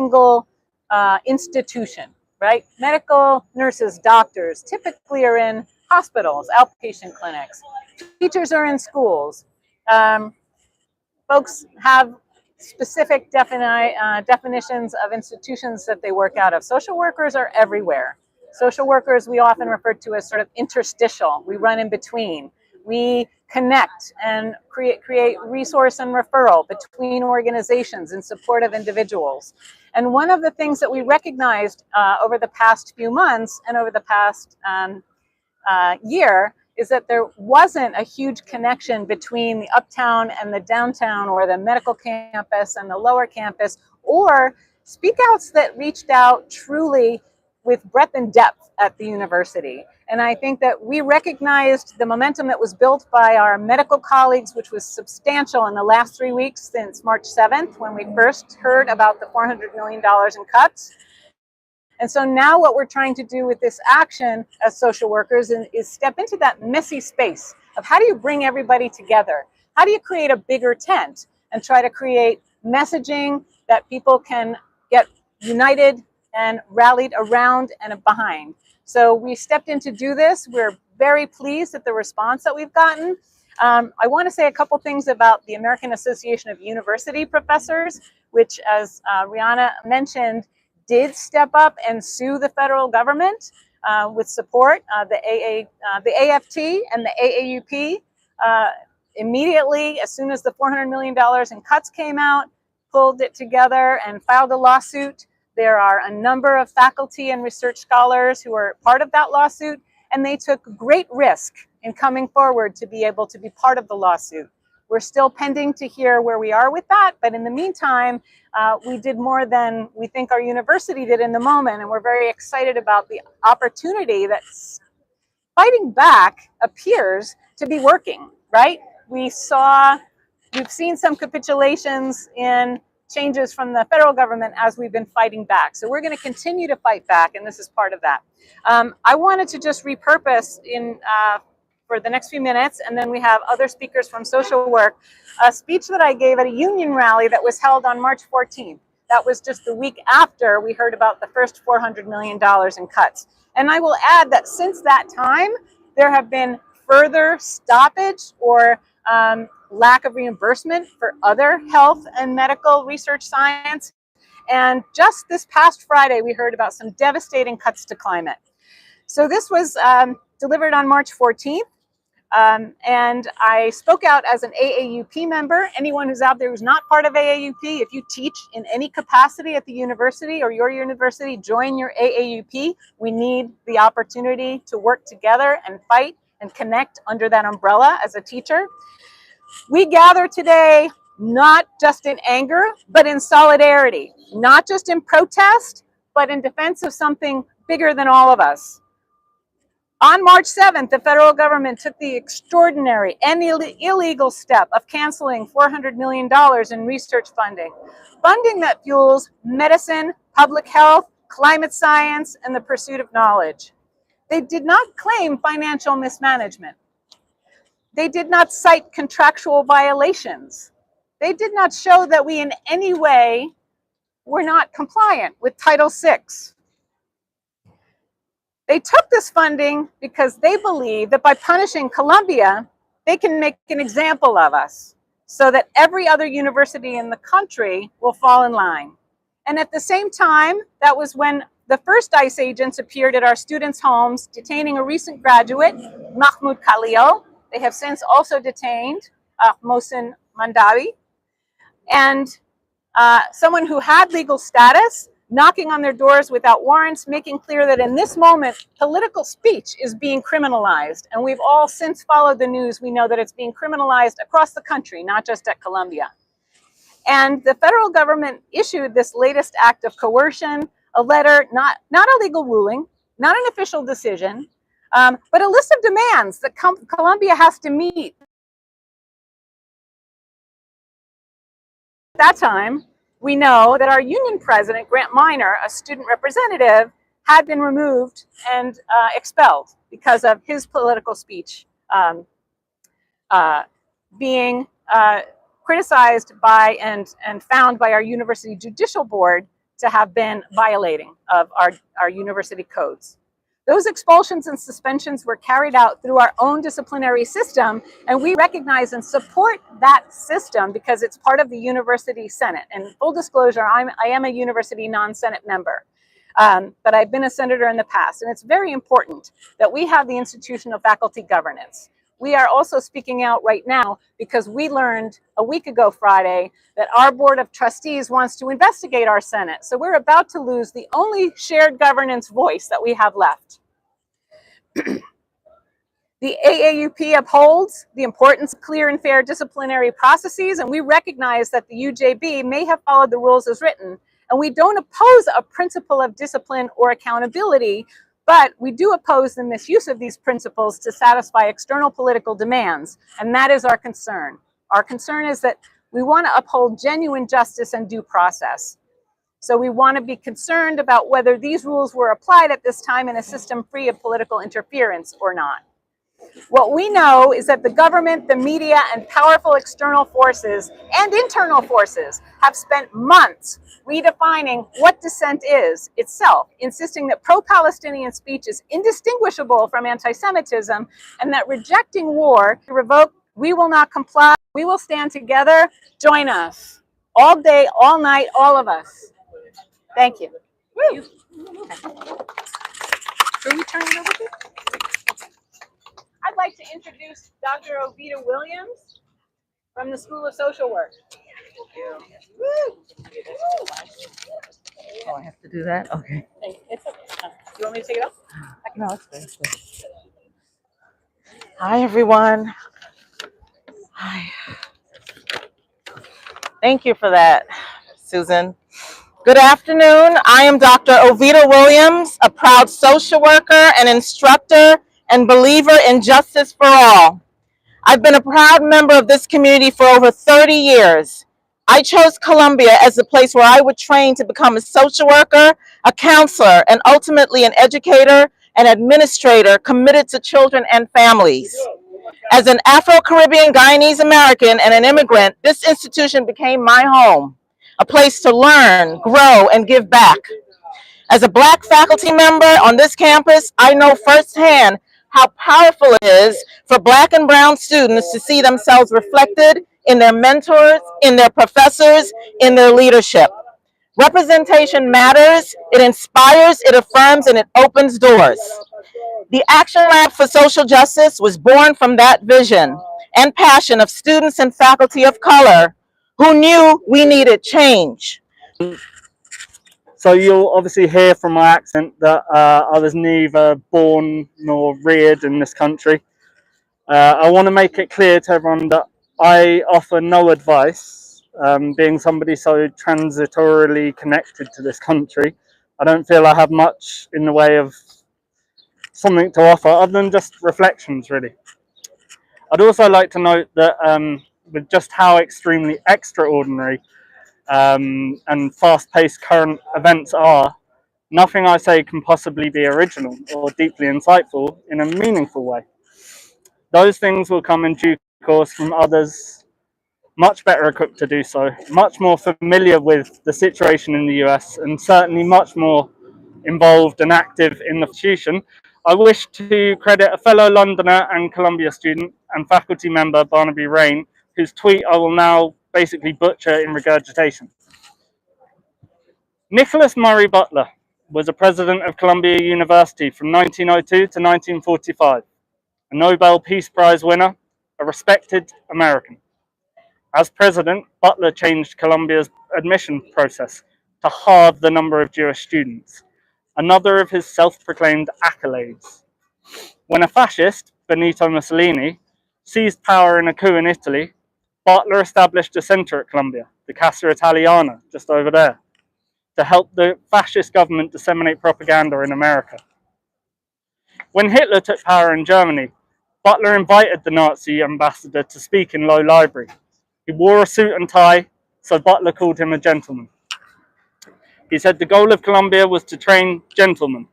single institution, right? Medical nurses, doctors typically are in hospitals, outpatient clinics. Teachers are in schools. Folks have specific definitions of institutions that they work out of. Social workers are everywhere. Social workers we often refer to as sort of interstitial. We run in between. We connect and create resource and referral between organizations in support of individuals. And one of the things that we recognized over the past few months and over the past year is that there wasn't a huge connection between the uptown and the downtown, or the medical campus and the lower campus, or speakouts that reached out truly with breadth and depth at the university. And I think that we recognized the momentum that was built by our medical colleagues, which was substantial in the last 3 weeks since March 7th, when we first heard about the $400 million in cuts. And so now what we're trying to do with this action as social workers is step into that messy space of how do you bring everybody together? How do you create a bigger tent and try to create messaging that people can get united and rallied around and behind? So we stepped in to do this. We're very pleased at the response that we've gotten. I want to say a couple things about the American Association of University Professors, which, as Rihanna mentioned, did step up and sue the federal government with support. The AFT and the AAUP immediately, as soon as the $400 million in cuts came out, pulled it together and filed a lawsuit. There are a number of faculty and research scholars who are part of that lawsuit, and they took great risk in coming forward to be able to be part of the lawsuit. We're still pending to hear where we are with that, but in the meantime, we did more than we think our university did in the moment, and we're very excited about the opportunity that fighting back appears to be working, right? We've seen some capitulations in changes from the federal government as we've been fighting back. So we're going to continue to fight back, and this is part of that. I wanted to just repurpose for the next few minutes, and then we have other speakers from social work, a speech that I gave at a union rally that was held on March 14th. That was just the week after we heard about the first $400 million in cuts. And I will add that since that time, there have been further stoppage or lack of reimbursement for other health and medical research science. And just this past Friday, we heard about some devastating cuts to climate. So this was delivered on March 14th. And I spoke out as an AAUP member. Anyone who's out there who's not part of AAUP, if you teach in any capacity at the university or your university, join your AAUP. We need the opportunity to work together and fight and connect under that umbrella as a teacher. We gather today not just in anger, but in solidarity, not just in protest, but in defense of something bigger than all of us. On March 7th, the federal government took the extraordinary and illegal step of canceling $400 million in research funding, funding that fuels medicine, public health, climate science, and the pursuit of knowledge. They did not claim financial mismanagement. They did not cite contractual violations. They did not show that we in any way were not compliant with Title VI. They took this funding because they believe that by punishing Columbia, they can make an example of us so that every other university in the country will fall in line. And at the same time, that was when the first ICE agents appeared at our students' homes, detaining a recent graduate, Mahmoud Khalil. They have since also detained Mohsin Mandawi, and someone who had legal status, knocking on their doors without warrants, making clear that in this moment, political speech is being criminalized. And we've all since followed the news. We know that it's being criminalized across the country, not just at Columbia. And the federal government issued this latest act of coercion, a letter, not a legal ruling, not an official decision, but a list of demands that Columbia has to meet. At that time, we know that our union president, Grant Minor, a student representative, had been removed and expelled because of his political speech being criticized by and found by our university judicial board to have been violating of our university codes. Those expulsions and suspensions were carried out through our own disciplinary system, and we recognize and support that system because it's part of the university senate. And full disclosure, I am a university non-senate member, but I've been a senator in the past, and it's very important that we have the institution of faculty governance. We are also speaking out right now because we learned a week ago Friday that our Board of Trustees wants to investigate our Senate. So we're about to lose the only shared governance voice that we have left. The AAUP upholds the importance of clear and fair disciplinary processes, and we recognize that the UJB may have followed the rules as written, and we don't oppose a principle of discipline or accountability, but we do oppose the misuse of these principles to satisfy external political demands, and that is our concern. Our concern is that we want to uphold genuine justice and due process. So we want to be concerned about whether these rules were applied at this time in a system free of political interference or not. What we know is that the government, the media, and powerful external forces and internal forces have spent months redefining what dissent is itself, insisting that pro-Palestinian speech is indistinguishable from anti-Semitism, and that rejecting war to revoke, we will not comply, we will stand together. Join us all day, all night, all of us. Thank you. Woo. Can we turn it over to? I'd like to introduce Dr. Ovita Williams from the School of Social Work. Woo. Oh, I have to do that? Okay. It's okay. You want me to take it off? No, it's good. Hi, everyone. Hi. Thank you for that, Susan. Good afternoon. I am Dr. Ovita Williams, a proud social worker and instructor and believer in justice for all. I've been a proud member of this community for over 30 years. I chose Columbia as the place where I would train to become a social worker, a counselor, and ultimately an educator and administrator committed to children and families. As an Afro-Caribbean Guyanese American and an immigrant, this institution became my home, a place to learn, grow, and give back. As a Black faculty member on this campus, I know firsthand how powerful it is for Black and Brown students to see themselves reflected in their mentors, in their professors, in their leadership. Representation matters, it inspires, it affirms, and it opens doors. The Action Lab for Social Justice was born from that vision and passion of students and faculty of color who knew we needed change. So you'll obviously hear from my accent that I was neither born nor reared in this country. I want to make it clear to everyone that I offer no advice, being somebody so transitorily connected to this country. I don't feel I have much in the way of something to offer other than just reflections, really. I'd also like to note that with just how extremely extraordinary and fast-paced current events are, nothing I say can possibly be original or deeply insightful in a meaningful way. Those things will come in due course from others much better equipped to do so, much more familiar with the situation in the US, and certainly much more involved and active in the institution. I wish to credit a fellow Londoner and Columbia student and faculty member, Barnaby Rain, whose tweet I will now basically butcher in regurgitation. Nicholas Murray Butler was a president of Columbia University from 1902 to 1945, a Nobel Peace Prize winner, a respected American. As president, Butler changed Columbia's admission process to halve the number of Jewish students, another of his self-proclaimed accolades. When a fascist, Benito Mussolini, seized power in a coup in Italy, Butler established a center at Columbia, the Casa Italiana, just over there, to help the fascist government disseminate propaganda in America. When Hitler took power in Germany, Butler invited the Nazi ambassador to speak in Low Library. He wore a suit and tie, so Butler called him a gentleman. He said the goal of Columbia was to train gentlemen.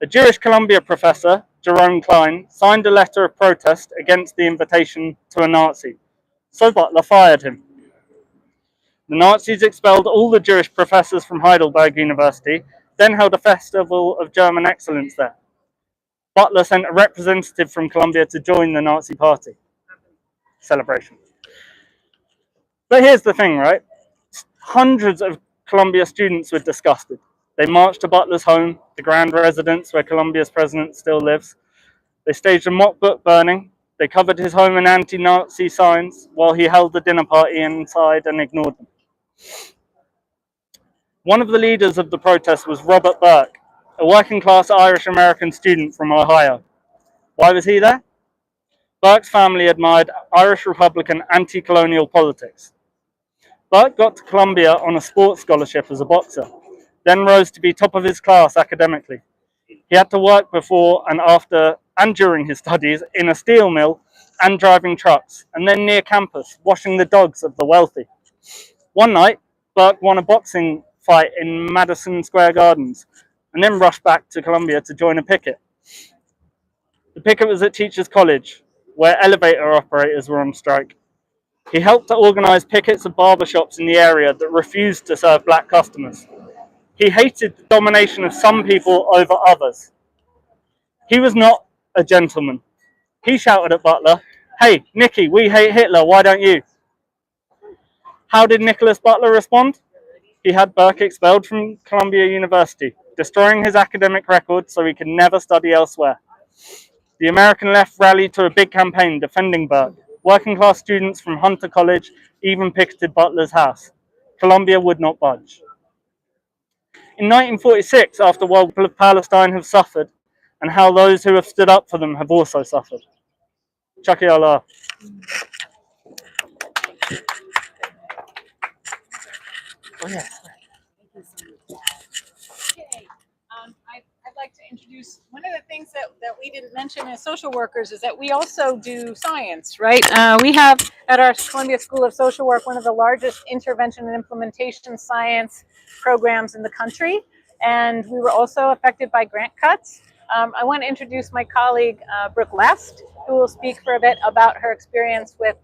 A Jewish Columbia professor, Jerome Klein, signed a letter of protest against the invitation to a Nazi, so Butler fired him. The Nazis expelled all the Jewish professors from Heidelberg University, then held a festival of German excellence there. Butler sent a representative from Columbia to join the Nazi party celebration. But here's the thing, right? Hundreds of Columbia students were disgusted. They marched to Butler's home, the grand residence where Columbia's president still lives. They staged a mock book burning. They covered his home in anti-Nazi signs while he held the dinner party inside and ignored them. One of the leaders of the protest was Robert Burke, a working-class Irish-American student from Ohio. Why was he there? Burke's family admired Irish Republican anti-colonial politics. Burke got to Columbia on a sports scholarship as a boxer, then rose to be top of his class academically. He had to work before and after and during his studies in a steel mill and driving trucks, and then near campus, washing the dogs of the wealthy. One night, Burke won a boxing fight in Madison Square Gardens, and then rushed back to Columbia to join a picket. The picket was at Teachers College, where elevator operators were on strike. He helped to organize pickets of barbershops in the area that refused to serve black customers. He hated the domination of some people over others. He was not a gentleman. He shouted at Butler, "Hey, Nicky, we hate Hitler, why don't you?" How did Nicholas Butler respond? He had Burke expelled from Columbia University, destroying his academic record so he could never study elsewhere. The American left rallied to a big campaign defending Burke. Working-class students from Hunter College even picketed Butler's house. Columbia would not budge. In 1946, after the people of Palestine have suffered, and how those who have stood up for them have also suffered. Chucky Allah. Oh, yeah. Okay. I'd like to introduce one of the things that we didn't mention as social workers is that we also do science, right? We have at our Columbia School of Social Work one of the largest intervention and implementation science programs in the country, and we were also affected by grant cuts. I want to introduce my colleague, Brooke Lest, who will speak for a bit about her experience with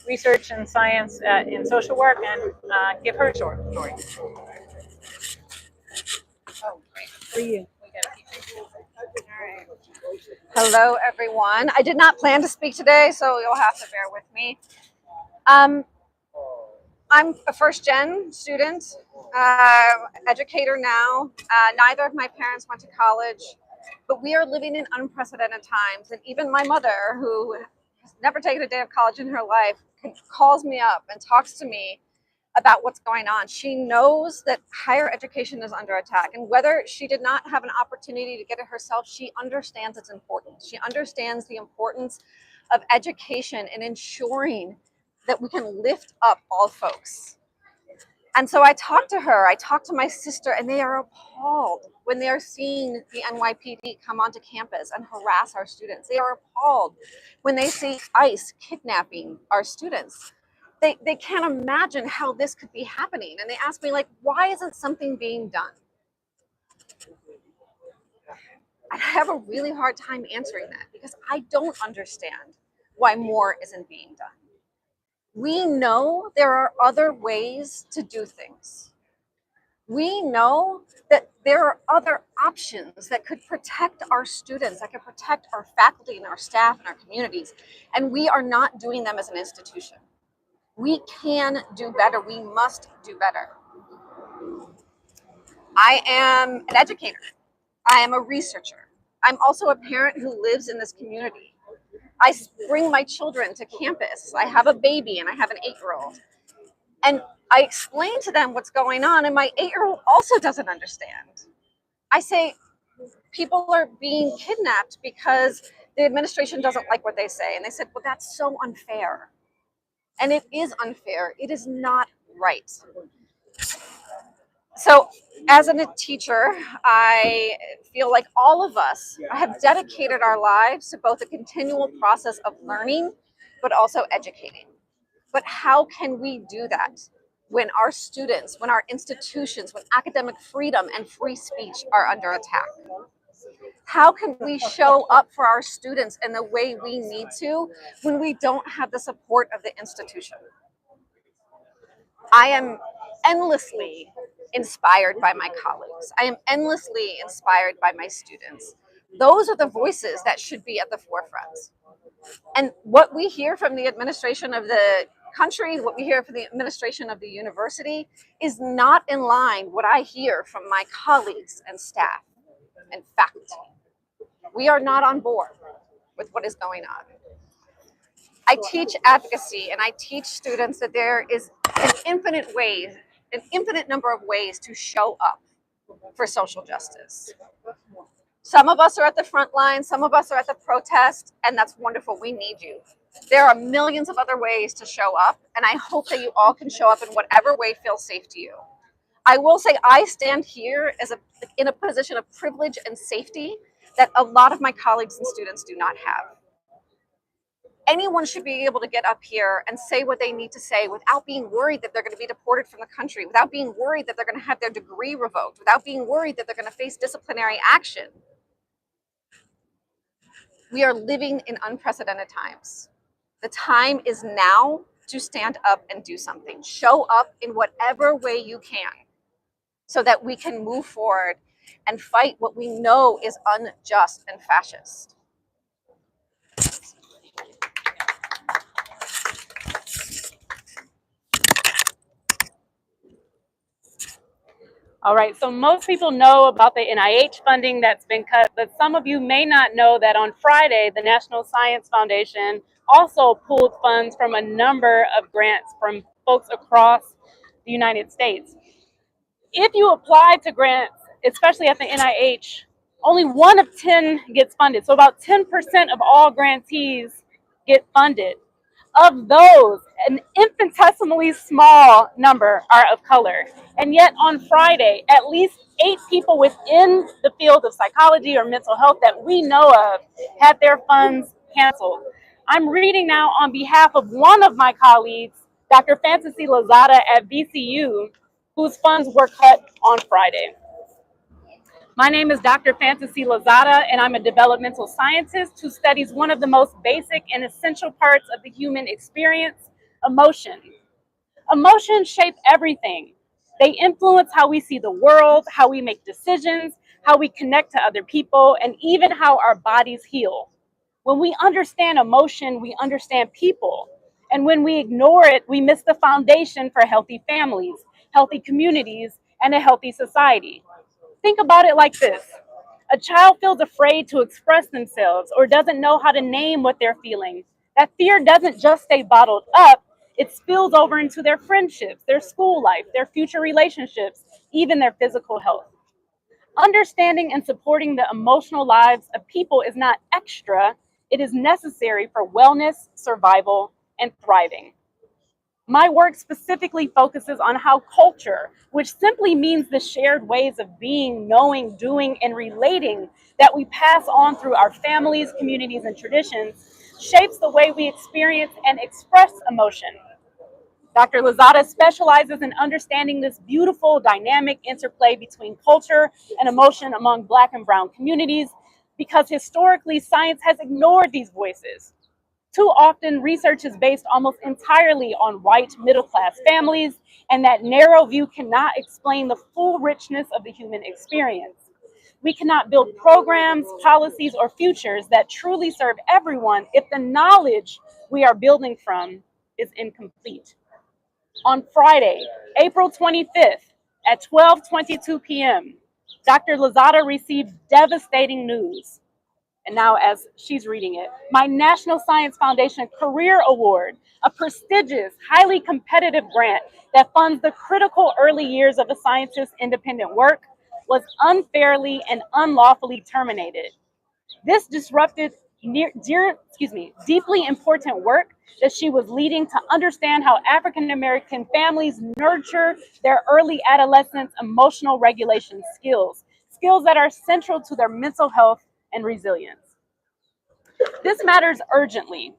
research and science in social work and give her short story. Oh, great. For you. Hello, everyone. I did not plan to speak today, so you'll have to bear with me. I'm a first-gen student, educator now. Neither of my parents went to college, but we are living in unprecedented times. And even my mother, who has never taken a day of college in her life, calls me up and talks to me about what's going on. She knows that higher education is under attack, and whether she did not have an opportunity to get it herself, she understands its importance. She understands the importance of education and ensuring that we can lift up all folks. And so I talked to her, I talked to my sister, and they are appalled when they are seeing the NYPD come onto campus and harass our students. They are appalled when they see ICE kidnapping our students. They can't imagine how this could be happening. And they ask me, like, why isn't something being done? I have a really hard time answering that because I don't understand why more isn't being done. We know there are other ways to do things. We know that there are other options that could protect our students, that could protect our faculty and our staff and our communities, and we are not doing them as an institution. We can do better. We must do better. I am an educator. I am a researcher. I'm also a parent who lives in this community. I bring my children to campus. I have a baby and I have an 8-year-old. And I explain to them what's going on, and my 8-year-old also doesn't understand. I say, people are being kidnapped because the administration doesn't like what they say. And they said, well, that's so unfair. And it is unfair. It is not right. So as a teacher, I feel like all of us have dedicated our lives to both a continual process of learning, but also educating. But how can we do that when our students, when our institutions, when academic freedom and free speech are under attack? How can we show up for our students in the way we need to when we don't have the support of the institution? I am endlessly inspired by my colleagues. I am endlessly inspired by my students. Those are the voices that should be at the forefront. And what we hear from the administration of the country, what we hear from the administration of the university is not in line with what I hear from my colleagues and staff and faculty. We are not on board with what is going on. I teach advocacy and I teach students that there is an infinite number of ways to show up for social justice. Some of us are at the front line, some of us are at the protest, and that's wonderful. We need you. There are millions of other ways to show up, and I hope that you all can show up in whatever way feels safe to you. I will say I stand here in a position of privilege and safety that a lot of my colleagues and students do not have. Anyone should be able to get up here and say what they need to say without being worried that they're going to be deported from the country, without being worried that they're going to have their degree revoked, without being worried that they're going to face disciplinary action. We are living in unprecedented times. The time is now to stand up and do something. Show up in whatever way you can so that we can move forward and fight what we know is unjust and fascist. All right, so most people know about the NIH funding that's been cut, but some of you may not know that on Friday, the National Science Foundation also pulled funds from a number of grants from folks across the United States. If you apply to grants, especially at the NIH, only 1 of 10 gets funded. So about 10% of all grantees get funded. Of those, an infinitesimally small number are of color. And yet on Friday, at least 8 people within the field of psychology or mental health that we know of had their funds canceled. I'm reading now on behalf of one of my colleagues, Dr. Fantasy Lozada at VCU, whose funds were cut on Friday. My name is Dr. Fantasy Lozada, and I'm a developmental scientist who studies one of the most basic and essential parts of the human experience, emotion. Emotions shape everything. They influence how we see the world, how we make decisions, how we connect to other people, and even how our bodies heal. When we understand emotion, we understand people. And when we ignore it, we miss the foundation for healthy families, healthy communities, and a healthy society. Think about it like this. A child feels afraid to express themselves or doesn't know how to name what they're feeling. That fear doesn't just stay bottled up, it spills over into their friendships, their school life, their future relationships, even their physical health. Understanding and supporting the emotional lives of people is not extra, it is necessary for wellness, survival, and thriving. My work specifically focuses on how culture, which simply means the shared ways of being, knowing, doing, and relating that we pass on through our families, communities, and traditions, shapes the way we experience and express emotion. Dr. Lozada specializes in understanding this beautiful, dynamic interplay between culture and emotion among Black and Brown communities because historically science has ignored these voices. Too often, research is based almost entirely on white middle-class families, and that narrow view cannot explain the full richness of the human experience. We cannot build programs, policies, or futures that truly serve everyone if the knowledge we are building from is incomplete. On Friday, April 25th at 12:22 p.m., Dr. Lozada received devastating news. And now as she's reading it, my National Science Foundation Career Award, a prestigious, highly competitive grant that funds the critical early years of a scientist's independent work, was unfairly and unlawfully terminated. This disrupted deeply important work that she was leading to understand how African American families nurture their early adolescence emotional regulation skills that are central to their mental health and resilience. This matters urgently.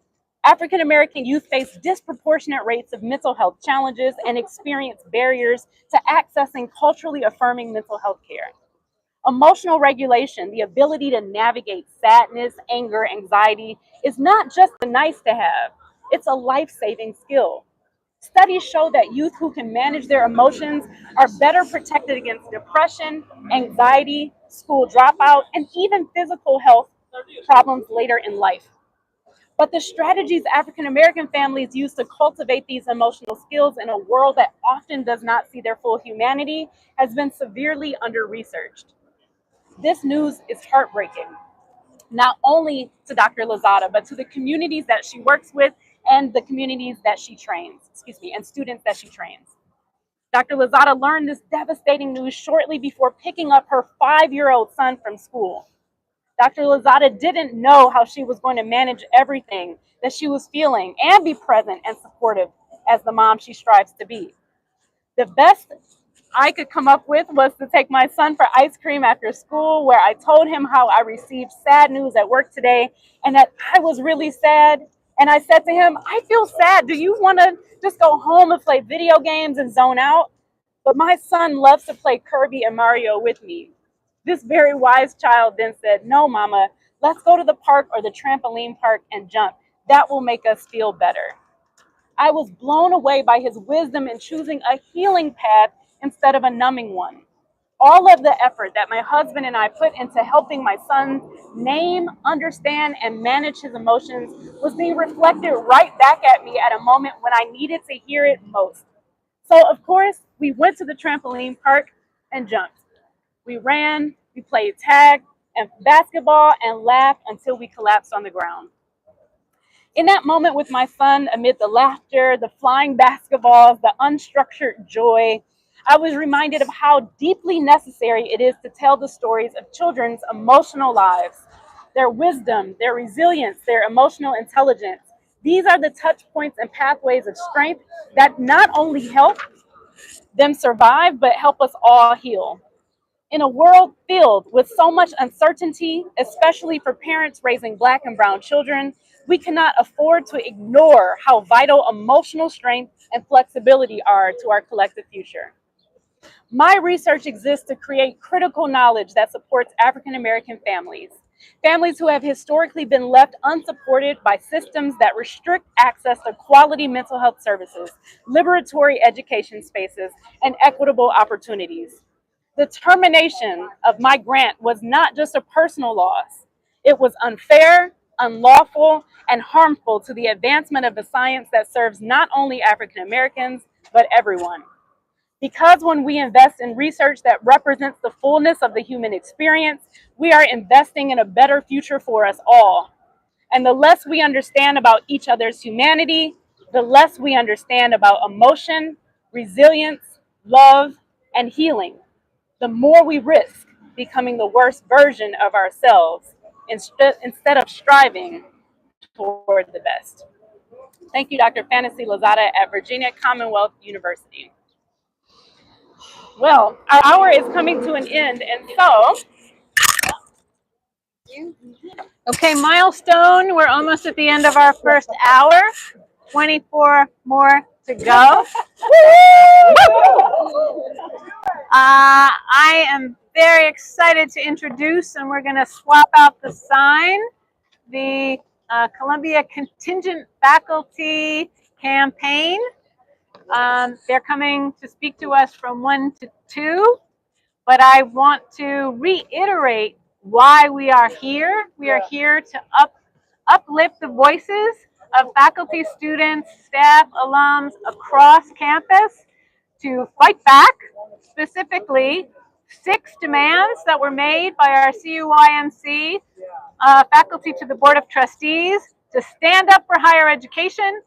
African American youth face disproportionate rates of mental health challenges and experience barriers to accessing culturally affirming mental health care. Emotional regulation, the ability to navigate sadness, anger, anxiety, is not just a nice to have, it's a life-saving skill. Studies show that youth who can manage their emotions are better protected against depression, anxiety, school dropout, and even physical health problems later in life. But the strategies African American families use to cultivate these emotional skills in a world that often does not see their full humanity has been severely under-researched. This news is heartbreaking, not only to Dr. Lozada, but to the communities that she works with and the communities that she trains, and students that she trains. Dr. Lozada learned this devastating news shortly before picking up her 5-year-old son from school. Dr. Lozada didn't know how she was going to manage everything that she was feeling and be present and supportive as the mom she strives to be. The best I could come up with was to take my son for ice cream after school, where I told him how I received sad news at work today and that I was really sad. And I said to him, I feel sad. Do you want to just go home and play video games and zone out? But my son loves to play Kirby and Mario with me. This very wise child then said, no, Mama, let's go to the park or the trampoline park and jump. That will make us feel better. I was blown away by his wisdom in choosing a healing path instead of a numbing one. All of the effort that my husband and I put into helping my son name, understand, and manage his emotions was being reflected right back at me at a moment when I needed to hear it most. So, of course, we went to the trampoline park and jumped. We ran, we played tag and basketball, and laughed until we collapsed on the ground. In that moment with my son, amid the laughter, the flying basketballs, the unstructured joy, I was reminded of how deeply necessary it is to tell the stories of children's emotional lives, their wisdom, their resilience, their emotional intelligence. These are the touch points and pathways of strength that not only help them survive, but help us all heal. In a world filled with so much uncertainty, especially for parents raising Black and brown children, we cannot afford to ignore how vital emotional strength and flexibility are to our collective future. My research exists to create critical knowledge that supports African American families, families who have historically been left unsupported by systems that restrict access to quality mental health services, liberatory education spaces, and equitable opportunities. The termination of my grant was not just a personal loss. It was unfair, unlawful, and harmful to the advancement of a science that serves not only African Americans, but everyone. Because when we invest in research that represents the fullness of the human experience, we are investing in a better future for us all. And the less we understand about each other's humanity, the less we understand about emotion, resilience, love, and healing, the more we risk becoming the worst version of ourselves instead of striving toward the best. Thank you, Dr. Fantasy Lozada at Virginia Commonwealth University. Well, our hour is coming to an end, and so. Okay, milestone. We're almost at the end of our first hour. 24 more to go. I am very excited to introduce, and we're going to swap out the sign, the Columbia Contingent Faculty Campaign. They're coming to speak to us from 1 to 2, but I want to reiterate why we are here. We are here to uplift the voices of faculty, students, staff, alums across campus to fight back, specifically 6 demands that were made by our CU-YMC faculty to the Board of Trustees to stand up for higher education,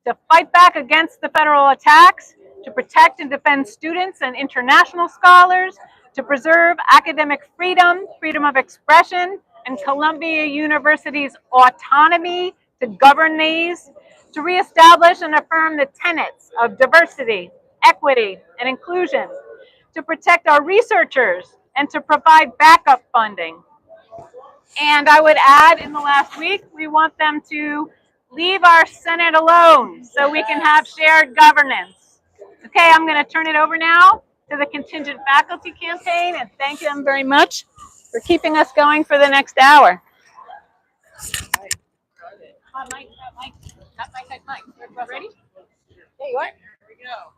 to fight back against the federal attacks, to protect and defend students and international scholars, to preserve academic freedom, freedom of expression, and Columbia University's autonomy to govern these, to reestablish and affirm the tenets of diversity, equity, and inclusion, to protect our researchers, and to provide backup funding. And I would add, in the last week, we want them to leave our Senate alone so we can have shared governance. Okay, I'm going to turn it over now to the Contingent Faculty Campaign, and thank them very much for keeping us going for the next hour. Ready? There you are. Here we go.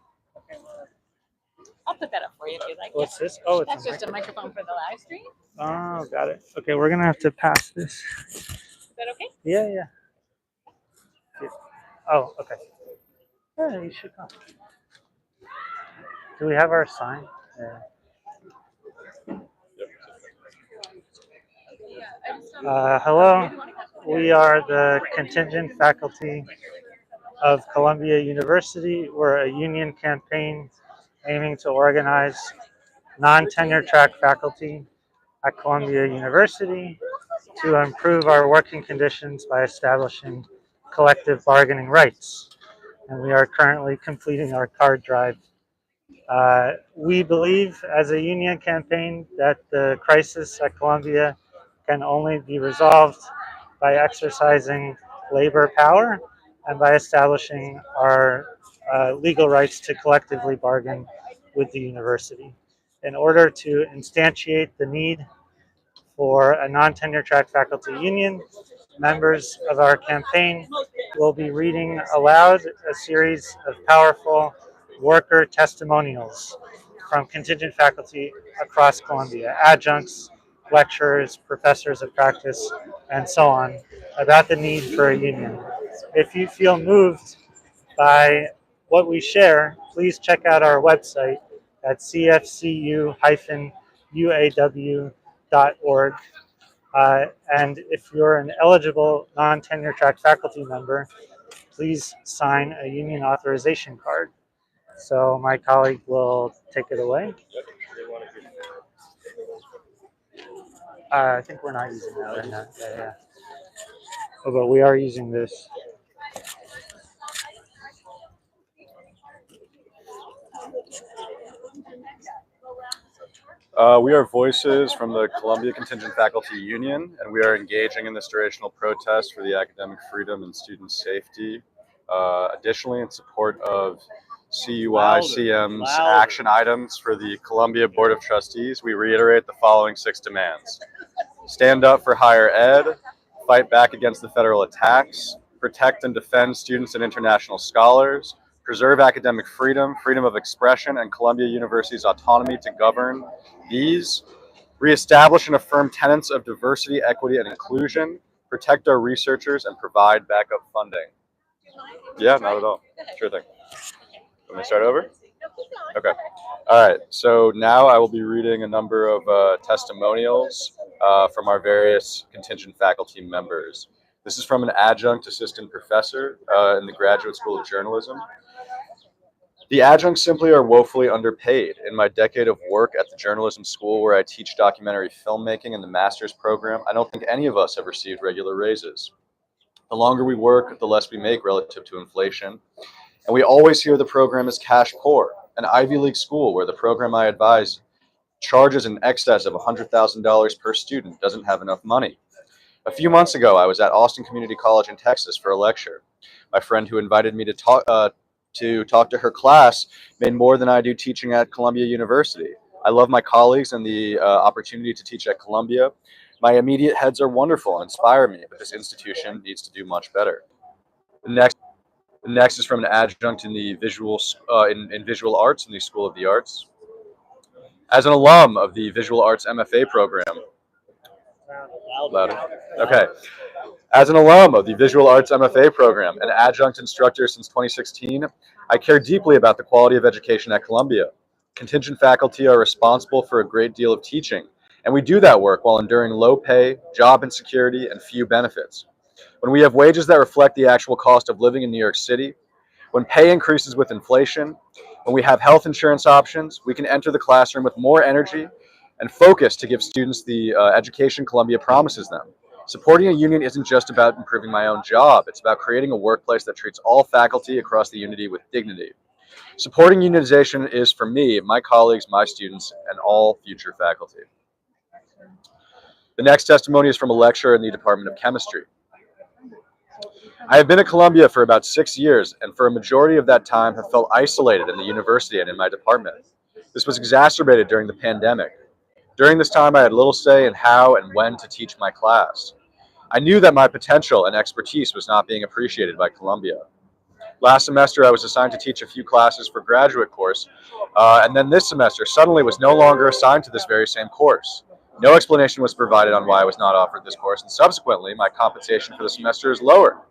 I'll put that up for you if you'd like. What's this? Oh, it's That's just a microphone for the live stream. Oh, got it. Okay, we're gonna have to pass this. Is that okay? Yeah, yeah. Oh, okay. Yeah, you should come. Do we have our sign? Yeah. Hello, we are the contingent faculty of Columbia University. We're a union campaign aiming to organize non-tenure track faculty at Columbia University to improve our working conditions by establishing collective bargaining rights. And we are currently completing our card drive. We believe as a union campaign that the crisis at Columbia can only be resolved by exercising labor power and by establishing our legal rights to collectively bargain with the university. In order to instantiate the need for a non-tenure track faculty union, members of our campaign will be reading aloud a series of powerful worker testimonials from contingent faculty across Columbia, adjuncts, lecturers, professors of practice, and so on, about the need for a union. If you feel moved by what we share, please check out our website at cfcu-uaw.org. And if you're an eligible non-tenure track faculty member, please sign a union authorization card. So my colleague will take it away. I think we're not using that right now. Yeah. Oh, but we are using this. We are voices from the Columbia Contingent Faculty Union, and we are engaging in this durational protest for the academic freedom and student safety. Additionally, in support of CUI-CM's action items for the Columbia Board of Trustees, we reiterate the following 6 demands. Stand up for higher ed, fight back against the federal attacks, protect and defend students and international scholars, preserve academic freedom, freedom of expression, and Columbia University's autonomy to govern these, reestablish and affirm tenets of diversity, equity, and inclusion, protect our researchers, and provide backup funding. Yeah, not at all. Sure thing. Let me start over? Okay. All right. So now I will be reading a number of testimonials from our various contingent faculty members. This is from an adjunct assistant professor in the Graduate School of Journalism. The adjuncts simply are woefully underpaid. In my decade of work at the journalism school where I teach documentary filmmaking in the master's program, I don't think any of us have received regular raises. The longer we work, the less we make relative to inflation. And we always hear the program is cash poor. An Ivy League school where the program I advise charges in excess of $100,000 per student doesn't have enough money. A few months ago, I was at Austin Community College in Texas for a lecture. My friend who invited me to talk to her class made more than I do teaching at Columbia University. I love my colleagues and the opportunity to teach at Columbia. My immediate heads are wonderful and inspire me, but this institution needs to do much better. The next is from an adjunct in the visual arts in the School of the Arts. As an alum of the Visual Arts MFA program, louder. Okay. As an alum of the Visual Arts MFA program and adjunct instructor since 2016, I care deeply about the quality of education at Columbia. Contingent faculty are responsible for a great deal of teaching, and we do that work while enduring low pay, job insecurity, and few benefits. When we have wages that reflect the actual cost of living in New York City, when pay increases with inflation, when we have health insurance options, we can enter the classroom with more energy and focus to give students the education Columbia promises them. Supporting a union isn't just about improving my own job, it's about creating a workplace that treats all faculty across the unity with dignity. Supporting unionization is, for me, my colleagues, my students, and all future faculty. The next testimony is from a lecturer in the Department of Chemistry. I have been at Columbia for about 6 years, and for a majority of that time have felt isolated in the university and in my department. This was exacerbated during the pandemic. During this time, I had little say in how and when to teach my class. I knew that my potential and expertise was not being appreciated by Columbia. Last semester, I was assigned to teach a few classes for graduate course, and then this semester suddenly was no longer assigned to this very same course. No explanation was provided on why I was not offered this course, and subsequently, my compensation for the semester is lower.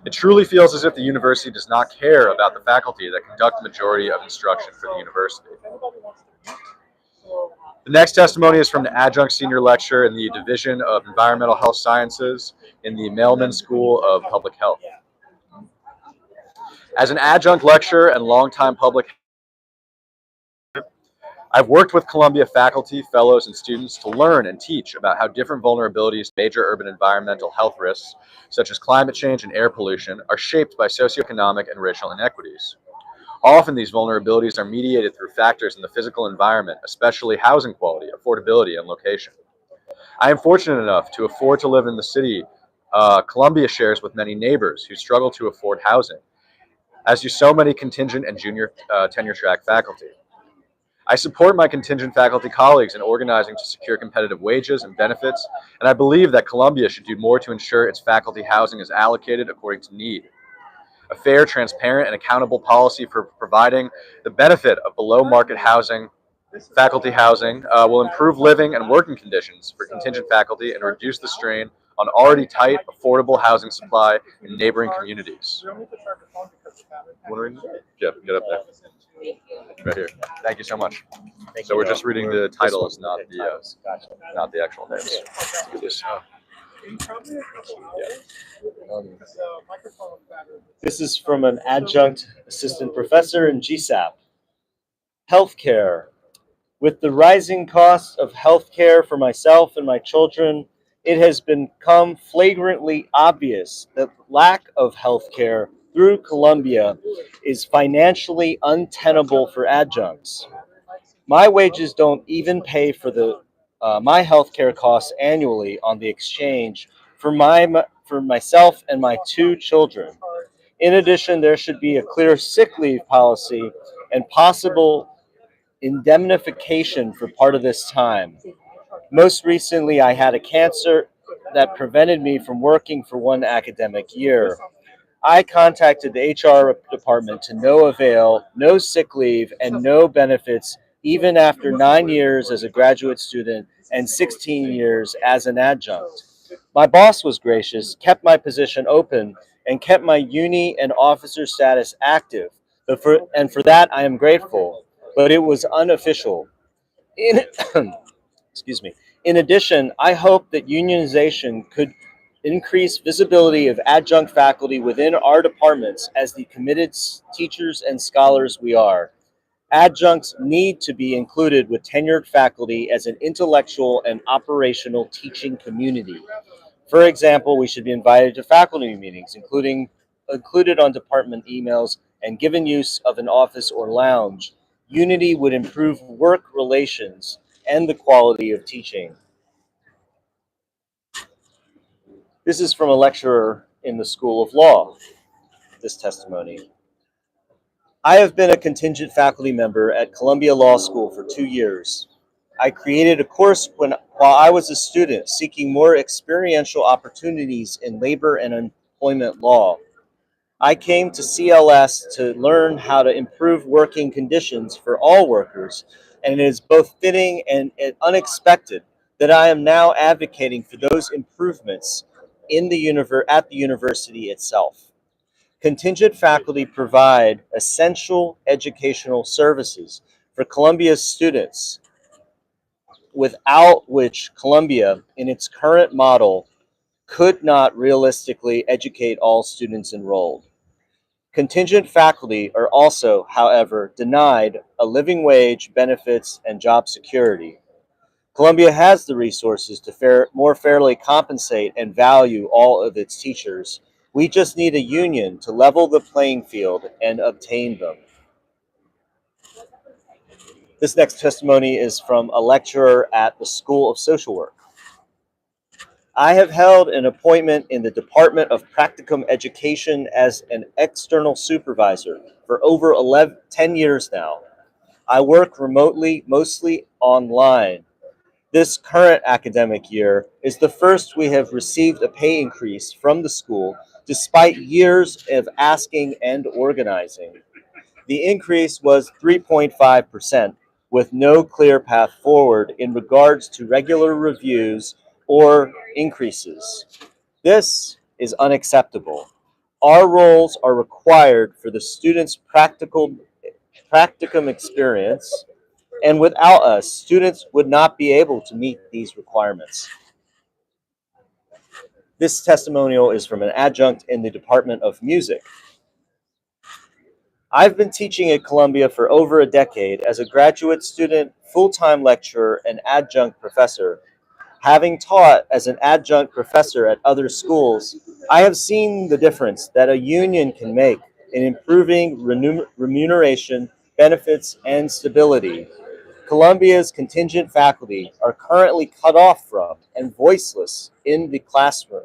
It truly feels as if the university does not care about the faculty that conduct the majority of instruction for the university. The next testimony is from an adjunct senior lecturer in the Division of Environmental Health Sciences in the Mailman School of Public Health. As an adjunct lecturer and longtime public I've worked with Columbia faculty, fellows, and students to learn and teach about how different vulnerabilities to major urban environmental health risks, such as climate change and air pollution, are shaped by socioeconomic and racial inequities. Often these vulnerabilities are mediated through factors in the physical environment, especially housing quality, affordability, and location. I am fortunate enough to afford to live in the city Columbia shares with many neighbors who struggle to afford housing, as do so many contingent and junior tenure-track faculty. I support my contingent faculty colleagues in organizing to secure competitive wages and benefits, and I believe that Columbia should do more to ensure its faculty housing is allocated according to need. A fair, transparent, and accountable policy for providing the benefit of below-market housing, faculty housing, will improve living and working conditions for contingent faculty and reduce the strain on already tight, affordable housing supply in neighboring communities. Jeff, get up there. Right here. Thank you so much. So we're just reading the titles, not the actual names. This is from an adjunct assistant professor in GSAP. Healthcare. With the rising costs of healthcare for myself and my children, it has become flagrantly obvious that lack of healthcare through Columbia is financially untenable for adjuncts. My wages don't even pay for my healthcare costs annually on the exchange for myself and my 2 children. In addition, there should be a clear sick leave policy and possible indemnification for part of this time. Most recently, I had a cancer that prevented me from working for 1 academic year. I contacted the HR department to no avail, no sick leave, and no benefits, even after 9 years as a graduate student and 16 years as an adjunct. My boss was gracious, kept my position open, and kept my uni and officer status active. And for that, I am grateful, but it was unofficial. Excuse me. In addition, I hope that unionization could increase visibility of adjunct faculty within our departments as the committed teachers and scholars we are. Adjuncts need to be included with tenured faculty as an intellectual and operational teaching community. For example, we should be invited to faculty meetings, included on department emails, and given use of an office or lounge. Unity would improve work relations and the quality of teaching. This is from a lecturer in the School of Law, this testimony. I have been a contingent faculty member at Columbia Law School for 2 years. I created a course while I was a student seeking more experiential opportunities in labor and employment law. I came to CLS to learn how to improve working conditions for all workers, and it is both fitting and unexpected that I am now advocating for those improvements at the university itself. Contingent faculty provide essential educational services for Columbia's students, without which Columbia, in its current model, could not realistically educate all students enrolled. Contingent faculty are also, however, denied a living wage, benefits, and job security. Columbia has the resources to more fairly compensate and value all of its teachers. We just need a union to level the playing field and obtain them. This next testimony is from a lecturer at the School of Social Work. I have held an appointment in the Department of Practicum Education as an external supervisor for over 10 years now. I work remotely, mostly online. This current academic year is the first we have received a pay increase from the school despite years of asking and organizing. The increase was 3.5%, with no clear path forward in regards to regular reviews or increases. This is unacceptable. Our roles are required for the students' practicum experience, and without us, students would not be able to meet these requirements. This testimonial is from an adjunct in the Department of Music. I've been teaching at Columbia for over a decade as a graduate student, full-time lecturer, and adjunct professor. Having taught as an adjunct professor at other schools, I have seen the difference that a union can make in improving remuneration, benefits, and stability. Columbia's contingent faculty are currently cut off from and voiceless in the classroom.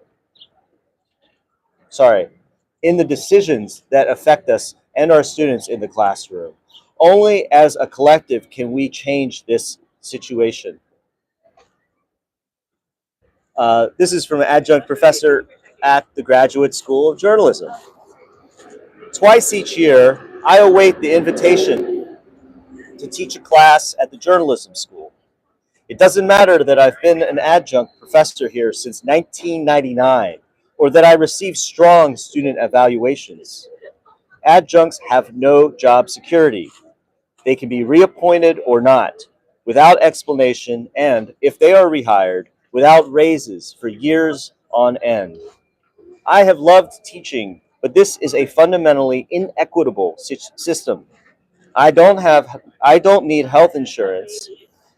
In the decisions that affect us and our students in the classroom. Only as a collective can we change this situation. This is from an adjunct professor at the Graduate School of Journalism. Twice each year, I await the invitation to teach a class at the journalism school. It doesn't matter that I've been an adjunct professor here since 1999, or that I receive strong student evaluations. Adjuncts have no job security. They can be reappointed or not, without explanation, and, if they are rehired, without raises for years on end. I have loved teaching, but this is a fundamentally inequitable system. I don't need health insurance.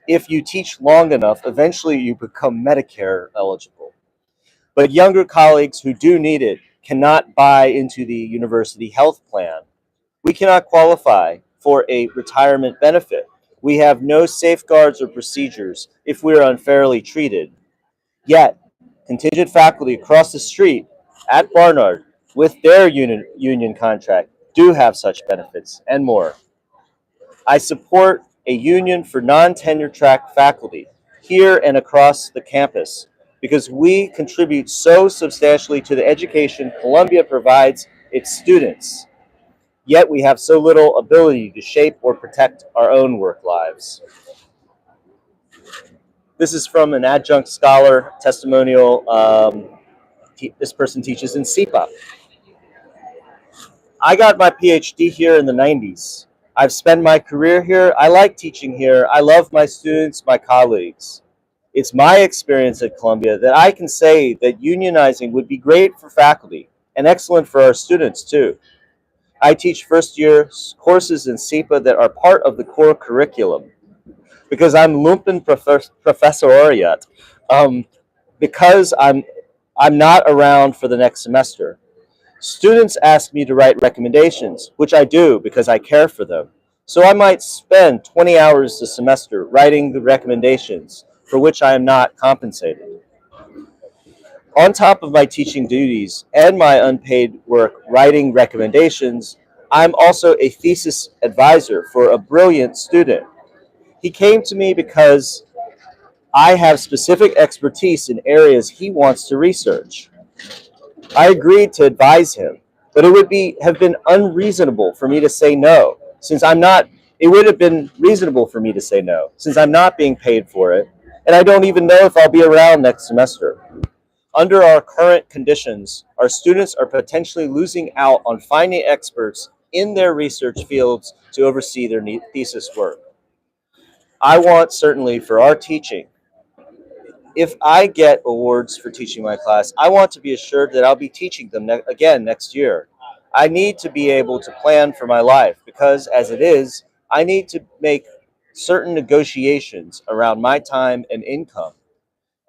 If you teach long enough, eventually you become Medicare eligible. But younger colleagues who do need it cannot buy into the university health plan. We cannot qualify for a retirement benefit. We have no safeguards or procedures if we are unfairly treated. Yet, contingent faculty across the street at Barnard, with their union contract, do have such benefits and more. I support a union for non-tenure track faculty here and across the campus because we contribute so substantially to the education Columbia provides its students. Yet we have so little ability to shape or protect our own work lives. This is from an adjunct scholar testimonial. This person teaches in CUP. I got my PhD here in the 90s. I've spent my career here. I like teaching here. I love my students, my colleagues. It's my experience at Columbia that I can say that unionizing would be great for faculty and excellent for our students too. I teach first year courses in CEPA that are part of the core curriculum because I'm lumpen professoriate, because I'm not around for the next semester. Students ask me to write recommendations, which I do because I care for them. So I might spend 20 hours a semester writing the recommendations for which I am not compensated. On top of my teaching duties and my unpaid work writing recommendations, I'm also a thesis advisor for a brilliant student. He came to me because I have specific expertise in areas he wants to research. I agreed to advise him, but it would have been unreasonable for me to say no, since I'm not. It would have been reasonable for me to say no, since I'm not being paid for it, and I don't even know if I'll be around next semester. Under our current conditions, our students are potentially losing out on finding experts in their research fields to oversee their thesis work. I want certainly for our teaching. If I get awards for teaching my class, I want to be assured that I'll be teaching them again next year. I need to be able to plan for my life because, as it is, I need to make certain negotiations around my time and income.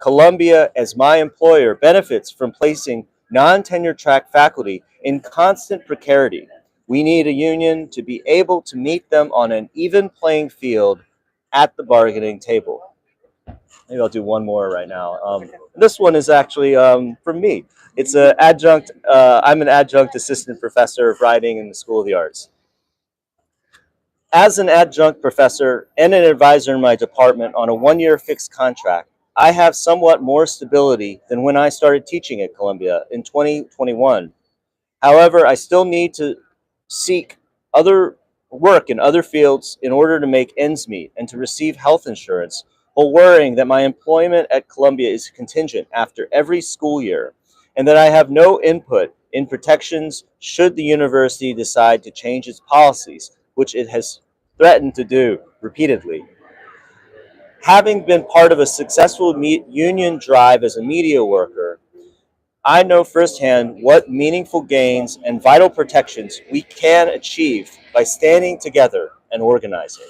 Columbia, as my employer, benefits from placing non-tenure track faculty in constant precarity. We need a union to be able to meet them on an even playing field at the bargaining table. Maybe I'll do one more right now. This one is actually from me. It's an adjunct. I'm an adjunct assistant professor of writing in the School of the Arts. As an adjunct professor and an advisor in my department on a one-year fixed contract, I have somewhat more stability than when I started teaching at Columbia in 2021. However, I still need to seek other work in other fields in order to make ends meet and to receive health insurance, while worrying that my employment at Columbia is contingent after every school year, and that I have no input in protections should the university decide to change its policies, which it has threatened to do repeatedly. Having been part of a successful union drive as a media worker, I know firsthand what meaningful gains and vital protections we can achieve by standing together and organizing.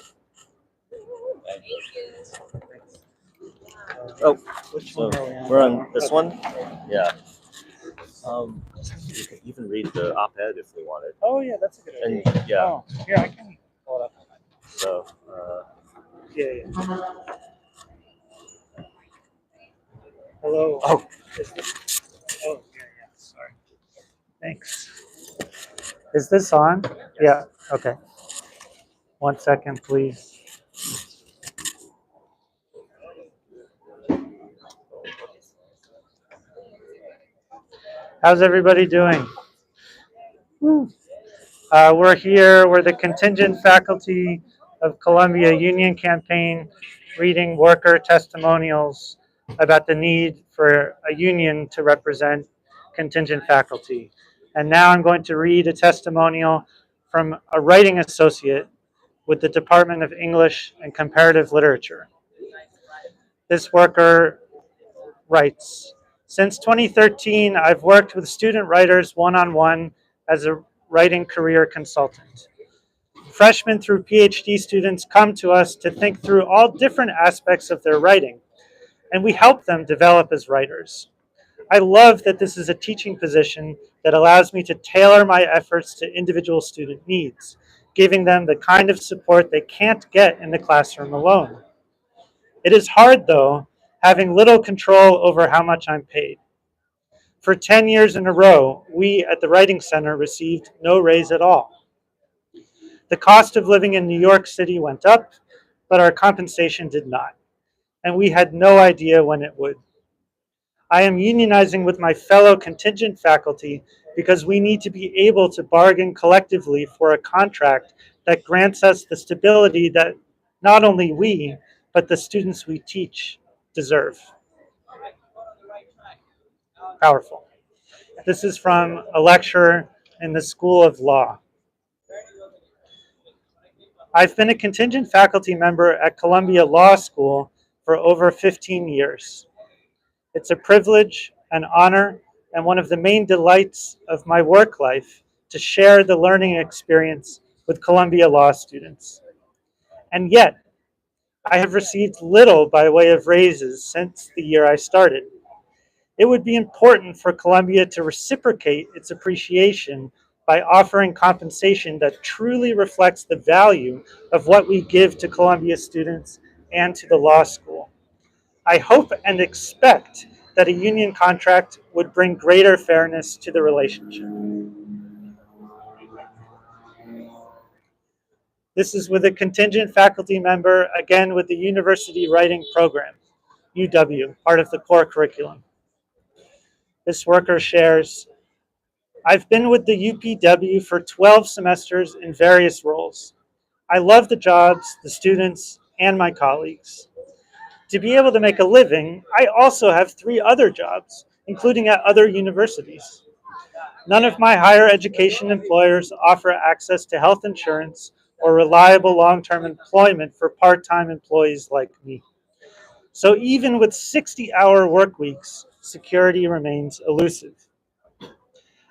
Oh, so we're on this one? Yeah. You could even read the op-ed if we wanted. Oh yeah, that's a good idea. And yeah, Oh, here I can pull it up. so Yeah. Hello. Oh. Oh yeah. Sorry. Thanks. Is this on? Yeah. Okay. 1 second, please. How's everybody doing? We're here. We're the contingent faculty of Columbia Union Campaign, reading worker testimonials about the need for a union to represent contingent faculty. And now I'm going to read a testimonial from a writing associate with the Department of English and Comparative Literature. This worker writes, "Since 2013, I've worked with student writers one-on-one as a writing career consultant. Freshmen through PhD students come to us to think through all different aspects of their writing, and we help them develop as writers. I love that this is a teaching position that allows me to tailor my efforts to individual student needs, giving them the kind of support they can't get in the classroom alone. It is hard, though, having little control over how much I'm paid. For 10 years in a row, we at the Writing Center received no raise at all. The cost of living in New York City went up, but our compensation did not, and we had no idea when it would. I am unionizing with my fellow contingent faculty because we need to be able to bargain collectively for a contract that grants us the stability that not only we, but the students we teach deserve." Powerful. This is from a lecturer in the School of Law. "I've been a contingent faculty member at Columbia Law School for over 15 years. It's a privilege, an honor, and one of the main delights of my work life to share the learning experience with Columbia Law students. And yet, I have received little by way of raises since the year I started. It would be important for Columbia to reciprocate its appreciation by offering compensation that truly reflects the value of what we give to Columbia students and to the law school. I hope and expect that a union contract would bring greater fairness to the relationship." This is with a contingent faculty member, again with the University Writing Program, UW, part of the core curriculum. This worker shares, "I've been with the UPW for 12 semesters in various roles. I love the jobs, the students, and my colleagues. To be able to make a living, I also have 3 other jobs, including at other universities. None of my higher education employers offer access to health insurance or reliable long-term employment for part-time employees like me. So even with 60-hour work weeks, security remains elusive.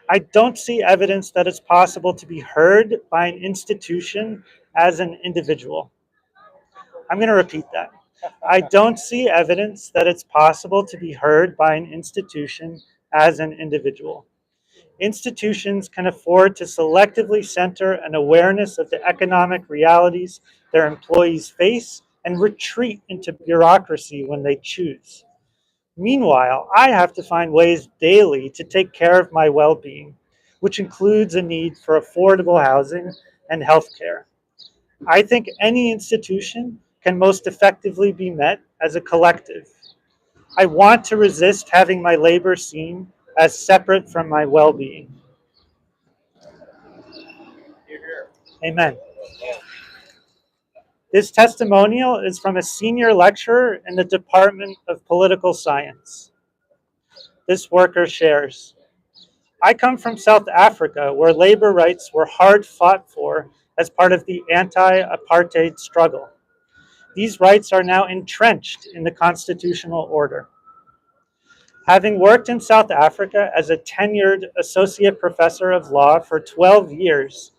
I don't see evidence that it's possible to be heard by an institution as an individual." I'm going to repeat that. I don't see evidence that it's possible to be heard by an institution as an individual. Institutions can afford to selectively center an awareness of the economic realities their employees face and retreat into bureaucracy when they choose. Meanwhile, I have to find ways daily to take care of my well-being, which includes a need for affordable housing and healthcare. I think any institution can most effectively be met as a collective. I want to resist having my labor seen as separate from my well-being. Amen. This testimonial is from a senior lecturer in the Department of Political Science. This worker shares, I come from South Africa, where labor rights were hard fought for as part of the anti-apartheid struggle. These rights are now entrenched in the constitutional order. Having worked in South Africa as a tenured associate professor of law for 12 years,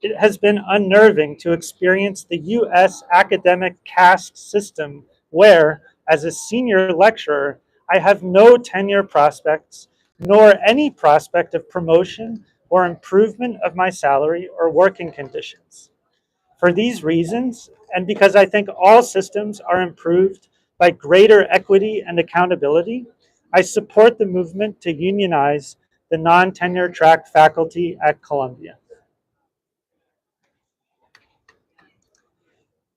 it has been unnerving to experience the US academic caste system where, as a senior lecturer, I have no tenure prospects, nor any prospect of promotion or improvement of my salary or working conditions. For these reasons, and because I think all systems are improved by greater equity and accountability, I support the movement to unionize the non-tenure track faculty at Columbia.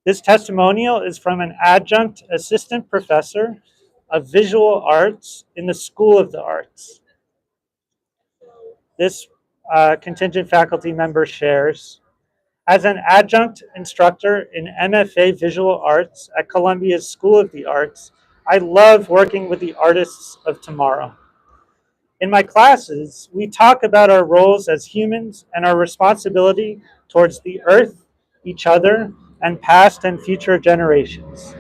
This testimonial is from an adjunct assistant professor of visual arts in the School of the Arts. This contingent faculty member shares, as an adjunct instructor in MFA Visual Arts at Columbia's School of the Arts, I love working with the artists of tomorrow. In my classes, we talk about our roles as humans and our responsibility towards the earth, each other, and past and future generations.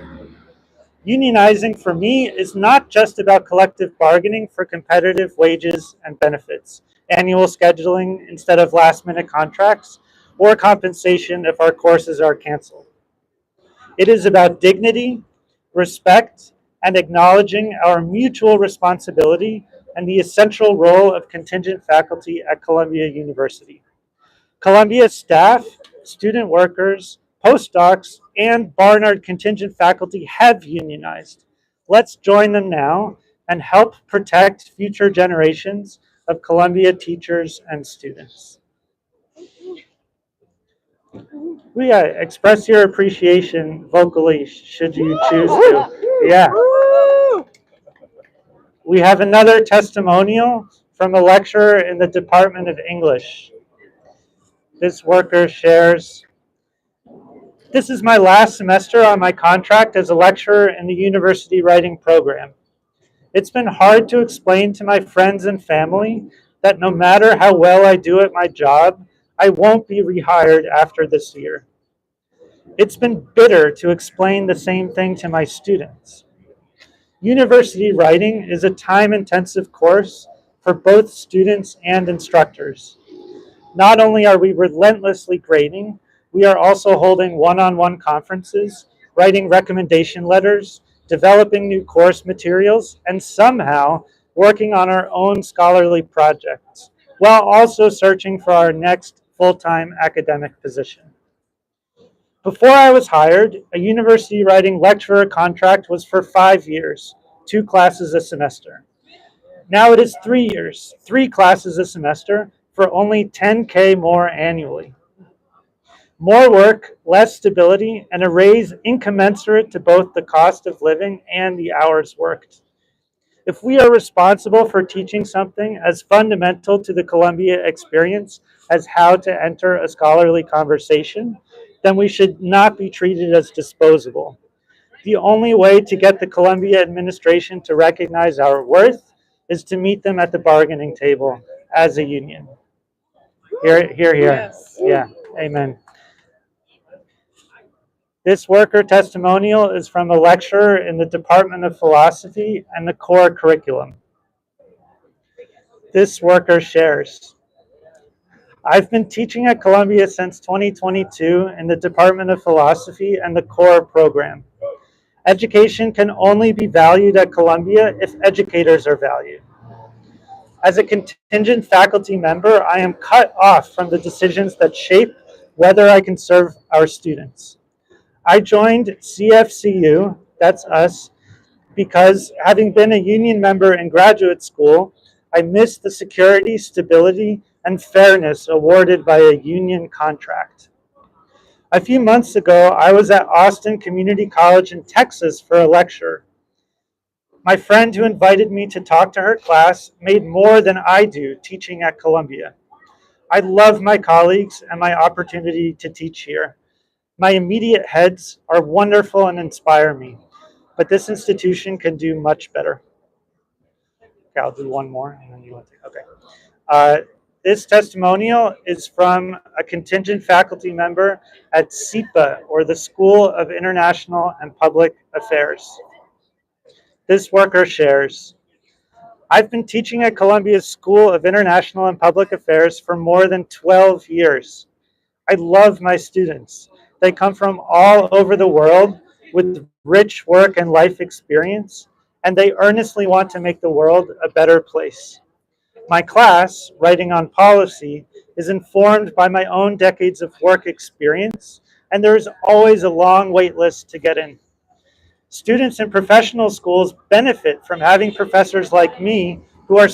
Unionizing for me is not just about collective bargaining for competitive wages and benefits, annual scheduling instead of last-minute contracts, or compensation if our courses are canceled. It is about dignity, respect, and acknowledging our mutual responsibility and the essential role of contingent faculty at Columbia University. Columbia staff, student workers, postdocs, and Barnard contingent faculty have unionized. Let's join them now and help protect future generations of Columbia teachers and students. Express your appreciation vocally, should you choose to. Yeah. We have another testimonial from a lecturer in the Department of English. This worker shares, this is my last semester on my contract as a lecturer in the university writing program. It's been hard to explain to my friends and family that no matter how well I do at my job, I won't be rehired after this year. It's been bitter to explain the same thing to my students. University writing is a time-intensive course for both students and instructors. Not only are we relentlessly grading, we are also holding one-on-one conferences, writing recommendation letters, developing new course materials, and somehow working on our own scholarly projects, while also searching for our next full-time academic position. Before I was hired, a university writing lecturer contract was for 5 years, 2 classes a semester. Now it is 3 years, 3 classes a semester, for only $10K more annually. More work, less stability, and a raise incommensurate to both the cost of living and the hours worked. If we are responsible for teaching something as fundamental to the Columbia experience as how to enter a scholarly conversation, then we should not be treated as disposable. The only way to get the Columbia administration to recognize our worth is to meet them at the bargaining table as a union. Here. Yes. Yeah, amen. This worker testimonial is from a lecturer in the Department of Philosophy and the core curriculum. This worker shares, I've been teaching at Columbia since 2022 in the Department of Philosophy and the core program. Education can only be valued at Columbia if educators are valued. As a contingent faculty member, I am cut off from the decisions that shape whether I can serve our students. I joined CFCU, that's us, because having been a union member in graduate school, I missed the security, stability, and fairness awarded by a union contract. A few months ago, I was at Austin Community College in Texas for a lecture. My friend who invited me to talk to her class made more than I do teaching at Columbia. I love my colleagues and my opportunity to teach here. My immediate heads are wonderful and inspire me, but this institution can do much better. Okay, I'll do one more, and then you want to. Okay. This testimonial is from a contingent faculty member at SIPA, or the School of International and Public Affairs. This worker shares, I've been teaching at Columbia's School of International and Public Affairs for more than 12 years. I love my students. They come from all over the world with rich work and life experience, and they earnestly want to make the world a better place. My class, Writing on Policy, is informed by my own decades of work experience, and there is always a long wait list to get in. Students in professional schools benefit from having professors like me who are